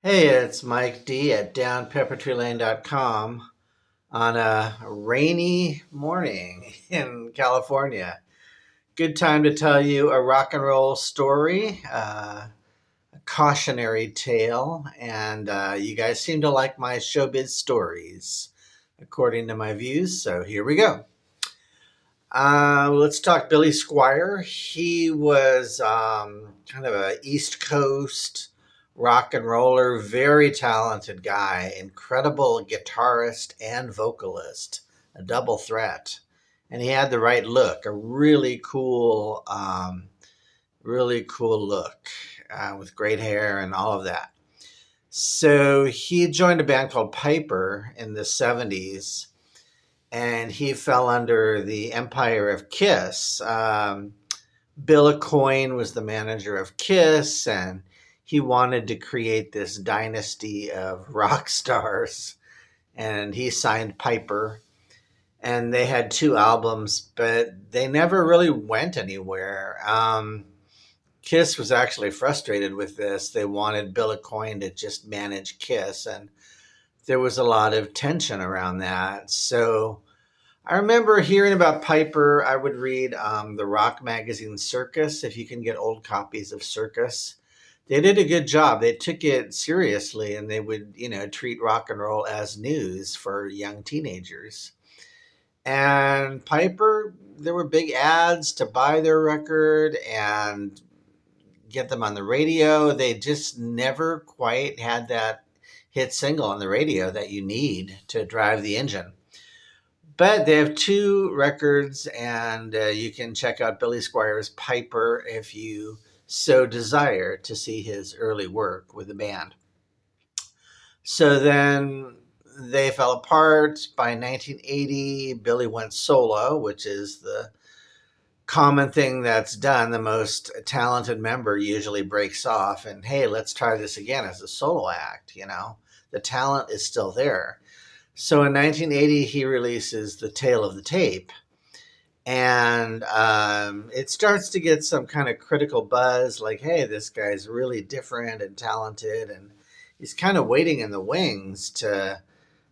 Hey, it's Mike D at downpeppertreelane.com on a rainy morning in California. Good time to tell you a rock and roll story, a cautionary tale, and you guys seem to like my showbiz stories, according to my views. So here we go. Let's talk Billy Squier. He was kind of a East Coast rock and roller, very talented guy, incredible guitarist and vocalist, a double threat. And he had the right look, a really cool look with great hair and all of that. So he joined a band called Piper in the 70s, and he fell under the empire of Kiss. Bill Coyne was the manager of Kiss, and he wanted to create this dynasty of rock stars. And he signed Piper, and they had two albums, but they never really went anywhere. Kiss was actually frustrated with this. They wanted Bill Coyne to just manage Kiss, and there was a lot of tension around that. So I remember hearing about Piper. I would read the rock magazine Circus, if you can get old copies of Circus. They did a good job. They took it seriously, and they would, treat rock and roll as news for young teenagers. And Piper, there were big ads to buy their record and get them on the radio. They just never quite had that hit single on the radio that you need to drive the engine. But they have two records, and you can check out Billy Squiers' Piper if you so desire to see his early work with the band. So then they fell apart. By 1980, Billy went solo, which is the common thing that's done. The most talented member usually breaks off and, hey, let's try this again as a solo act. The talent is still there. So in 1980, he releases The Tale of the Tape. And it starts to get some kind of critical buzz like, hey, this guy's really different and talented. And he's kind of waiting in the wings to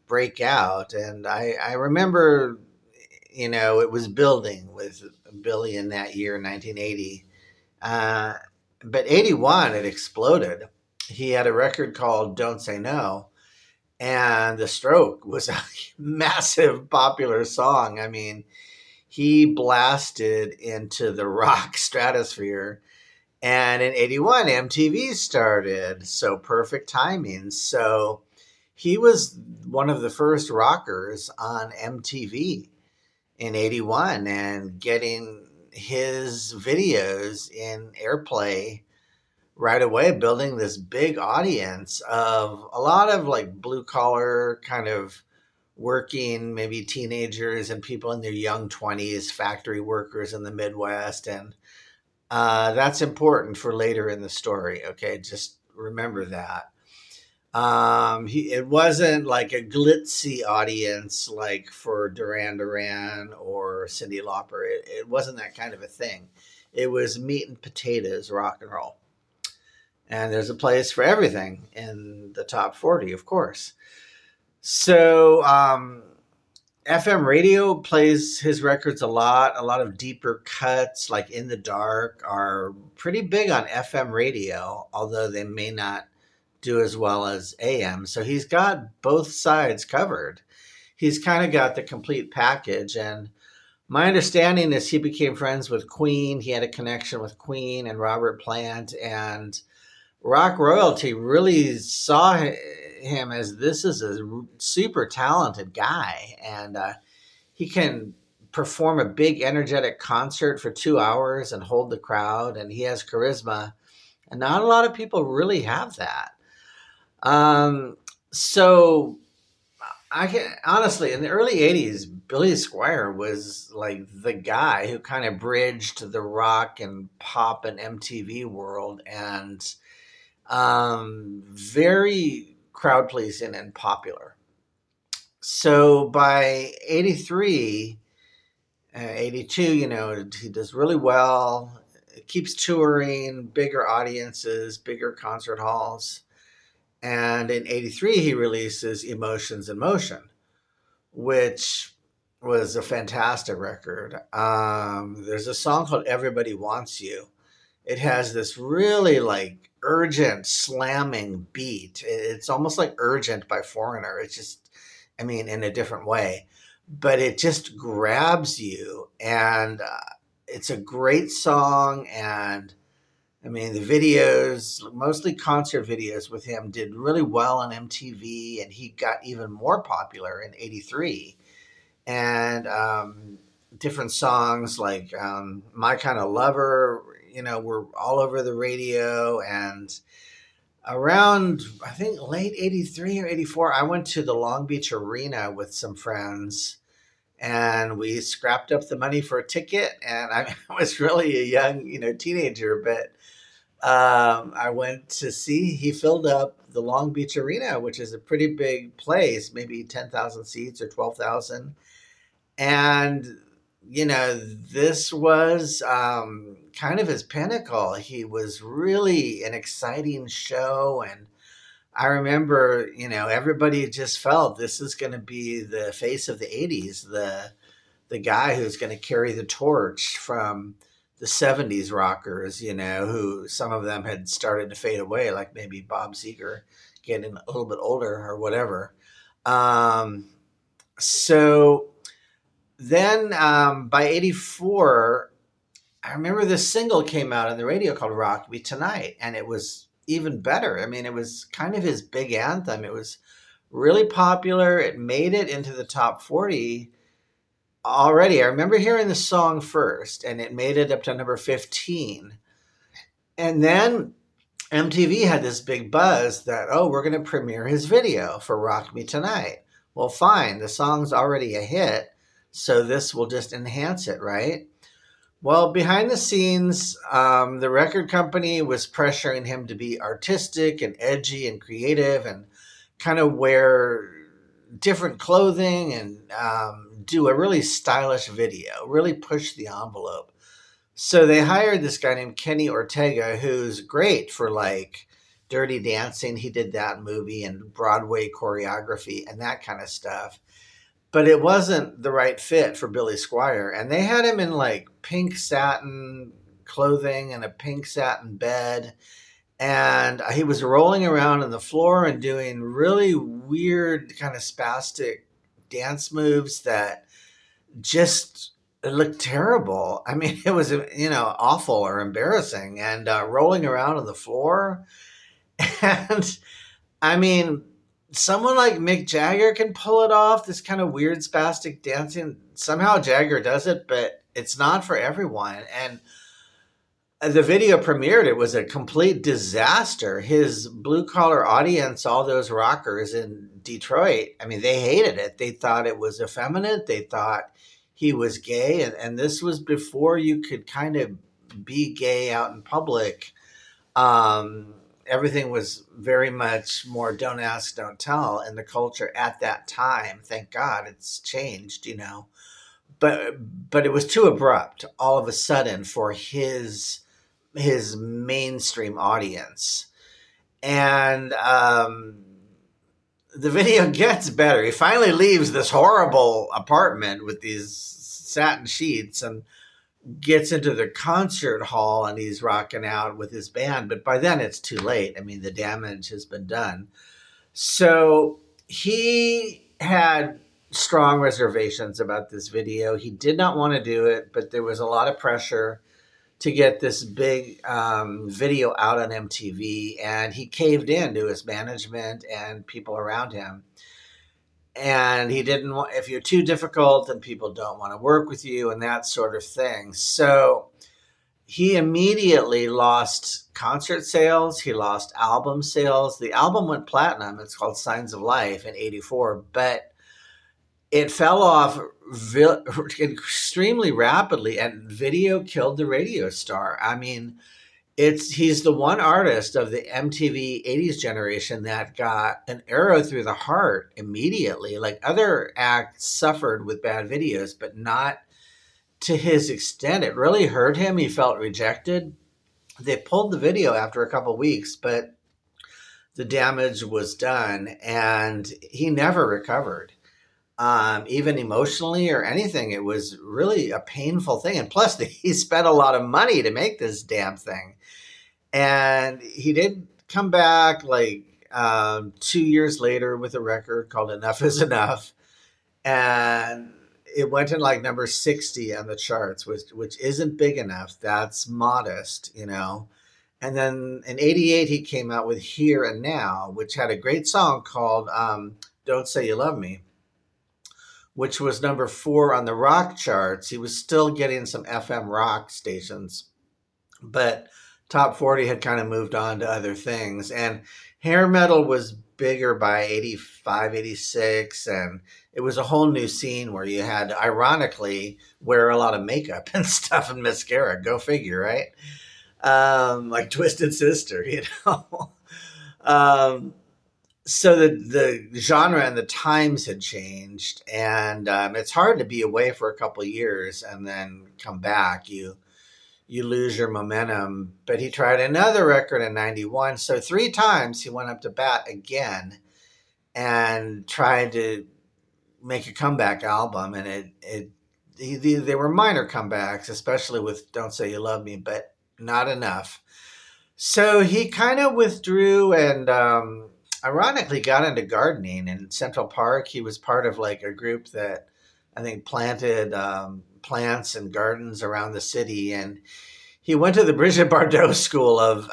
break out. And I remember, it was building with Billy in that year, 1980. But 81, it exploded. He had a record called Don't Say No. And The Stroke was a massive popular song. I mean, he blasted into the rock stratosphere. And in 81, MTV started. So perfect timing. So he was one of the first rockers on MTV in 81 and getting his videos in airplay right away, building this big audience of a lot of like blue collar kind of working, maybe teenagers and people in their young 20s, factory workers in the Midwest. And that's important for later in the story. Okay. Just remember that. It wasn't like a glitzy audience like for Duran Duran or Cyndi Lauper. It wasn't that kind of a thing. It was meat and potatoes rock and roll. And there's a place for everything in the top 40, of course. So FM radio plays his records a lot. A lot of deeper cuts, like In the Dark, are pretty big on FM radio, although they may not do as well as AM. So he's got both sides covered. He's kind of got the complete package. And my understanding is he became friends with Queen. He had a connection with Queen and Robert Plant, and rock royalty really saw him as this is a super talented guy, and he can perform a big energetic concert for 2 hours and hold the crowd, and he has charisma, and not a lot of people really have that. So I can honestly, in the early 80s, Billy Squier was like the guy who kind of bridged the rock and pop and MTV world, and very crowd pleasing and popular. So by 83, 82, he does really well. It keeps touring, bigger audiences, bigger concert halls. And in 83, he releases Emotions in Motion, which was a fantastic record. There's a song called Everybody Wants You. It has this really like urgent slamming beat. It's almost like Urgent by Foreigner. It's just, I mean, in a different way, but it just grabs you. And it's a great song. And I mean, the videos, mostly concert videos with him, did really well on MTV. And he got even more popular in 83. And different songs like My Kind of Lover, were all over the radio. And around, I think, late 83 or 84, I went to the Long Beach Arena with some friends and we scrapped up the money for a ticket. And I was really a young, teenager, but I went to see, he filled up the Long Beach Arena, which is a pretty big place, maybe 10,000 seats or 12,000. And, this was kind of his pinnacle. He was really an exciting show. And I remember, everybody just felt this is going to be the face of the 80s, the guy who's going to carry the torch from the 70s rockers, who some of them had started to fade away, like maybe Bob Seger getting a little bit older or whatever. So then by 84, I remember this single came out on the radio called Rock Me Tonight, and it was even better. I mean, it was kind of his big anthem. It was really popular. It made it into the top 40 already. I remember hearing the song first, and it made it up to number 15. And then MTV had this big buzz that, oh, we're going to premiere his video for Rock Me Tonight. Well, fine. The song's already a hit, so this will just enhance it, right? Well, behind the scenes, the record company was pressuring him to be artistic and edgy and creative and kind of wear different clothing and do a really stylish video, really push the envelope. So they hired this guy named Kenny Ortega, who's great for like Dirty Dancing. He did that movie and Broadway choreography and that kind of stuff. But it wasn't the right fit for Billy Squier. And they had him in like pink satin clothing and a pink satin bed. And he was rolling around on the floor and doing really weird kind of spastic dance moves that just looked terrible. I mean, it was, awful or embarrassing, and rolling around on the floor. And I mean, someone like Mick Jagger can pull it off, this kind of weird spastic dancing. Somehow Jagger does it, but it's not for everyone. And the video premiered. It was a complete disaster. His blue collar audience, all those rockers in Detroit, I mean, they hated it. They thought it was effeminate. They thought he was gay. And this was before you could kind of be gay out in public. Everything was very much more don't ask, don't tell in the culture at that time. Thank God it's changed, But it was too abrupt all of a sudden for his mainstream audience. And the video gets better. He finally leaves this horrible apartment with these satin sheets and gets into the concert hall, and he's rocking out with his band. But by then it's too late. I mean, the damage has been done. So he had strong reservations about this video. He did not want to do it, but there was a lot of pressure to get this big video out on MTV, and he caved in to his management and people around him. And he didn't want, if you're too difficult, then people don't want to work with you and that sort of thing. So he immediately lost concert sales. He lost album sales. The album went platinum. It's called Signs of Life in 84, but it fell off extremely rapidly, and video killed the radio star. I mean, he's the one artist of the MTV 80s generation that got an arrow through the heart immediately. Like other acts suffered with bad videos, but not to his extent. It really hurt him. He felt rejected. They pulled the video after a couple of weeks, but the damage was done, and he never recovered, even emotionally or anything. It was really a painful thing. And plus, he spent a lot of money to make this damn thing. And he did come back like 2 years later with a record called Enough is Enough. And it went in like number 60 on the charts, which isn't big enough. That's modest, you know. And then in '88, he came out with Here and Now, which had a great song called Don't Say You Love Me, which was number 4 on the rock charts. He was still getting some FM rock stations, but top 40 had kind of moved on to other things. And hair metal was bigger by 85, 86. And it was a whole new scene where you had to, ironically, wear a lot of makeup and stuff and mascara. Go figure, right? Like Twisted Sister, you know? um, so the genre and the times had changed, and it's hard to be away for a couple of years and then come back. You lose your momentum. But he tried another record in '91, so 3 times he went up to bat again and tried to make a comeback album, and they were minor comebacks, especially with Don't Say You Love Me, but not enough. So he kind of withdrew and ironically got into gardening in Central Park. He was part of like a group that I think planted plants and gardens around the city. And he went to the Brigitte Bardot school of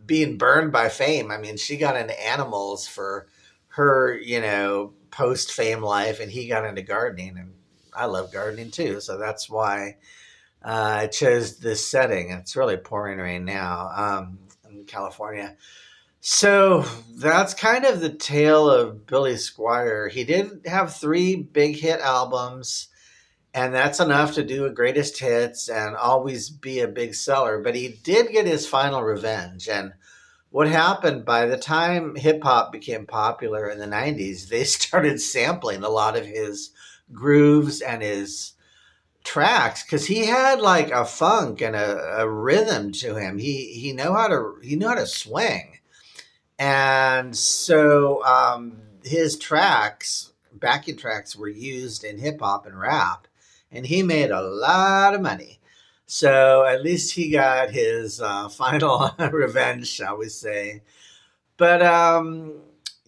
being burned by fame. I mean, she got into animals for her, you know, post-fame life, and he got into gardening. And I love gardening too. So that's why I chose this setting. It's really pouring rain now in California. So that's kind of the tale of Billy Squier. He did have 3 big hit albums, and that's enough to do a greatest hits and always be a big seller. But he did get his final revenge. And what happened, by the time hip hop became popular in the '90s, they started sampling a lot of his grooves and his tracks, because he had like a funk and a rhythm to him. He knew how to swing. And so his tracks, backing tracks, were used in hip hop and rap, and he made a lot of money. So at least he got his final revenge, shall we say. But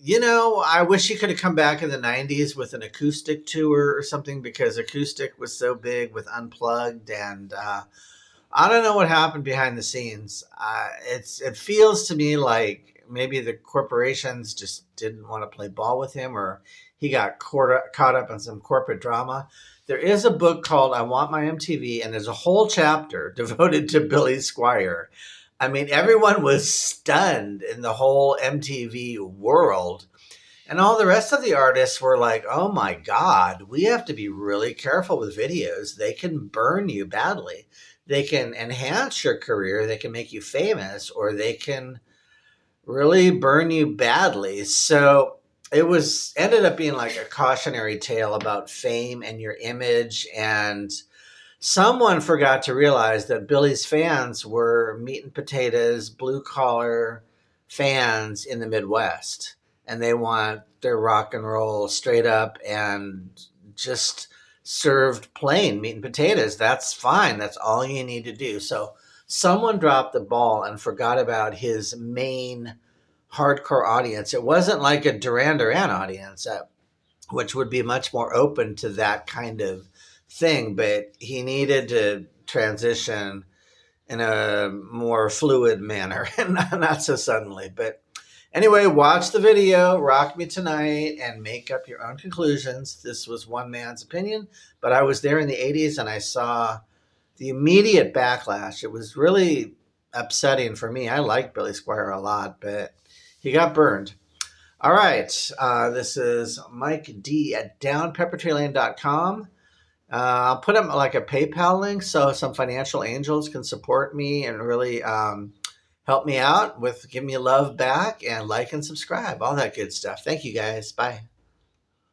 you know, I wish he could have come back in the '90s with an acoustic tour or something, because acoustic was so big with Unplugged. And I don't know what happened behind the scenes. It feels to me like maybe the corporations just didn't want to play ball with him, or he got caught up in some corporate drama. There is a book called I Want My MTV, and there's a whole chapter devoted to Billy Squier. I mean, everyone was stunned in the whole MTV world. And all the rest of the artists were like, oh my God, we have to be really careful with videos. They can burn you badly. They can enhance your career. They can make you famous, or they can really burn you badly. So it ended up being like a cautionary tale about fame and your image. And someone forgot to realize that Billy's fans were meat and potatoes, blue collar fans in the Midwest. And they want their rock and roll straight up and just served plain meat and potatoes. That's fine. That's all you need to do. So someone dropped the ball and forgot about his main hardcore audience. It wasn't like a Duran Duran audience, which would be much more open to that kind of thing. But he needed to transition in a more fluid manner and not so suddenly. But anyway, watch the video, Rock Me Tonight, and make up your own conclusions. This was one man's opinion, but I was there in the '80s and I saw the immediate backlash. It was really upsetting for me. I like Billy Squier a lot, but he got burned. All right. This is Mike D at downpeppertreelane.com. I'll put up like a PayPal link so some financial angels can support me and really help me out with give me love back, and like and subscribe, all that good stuff. Thank you guys. Bye.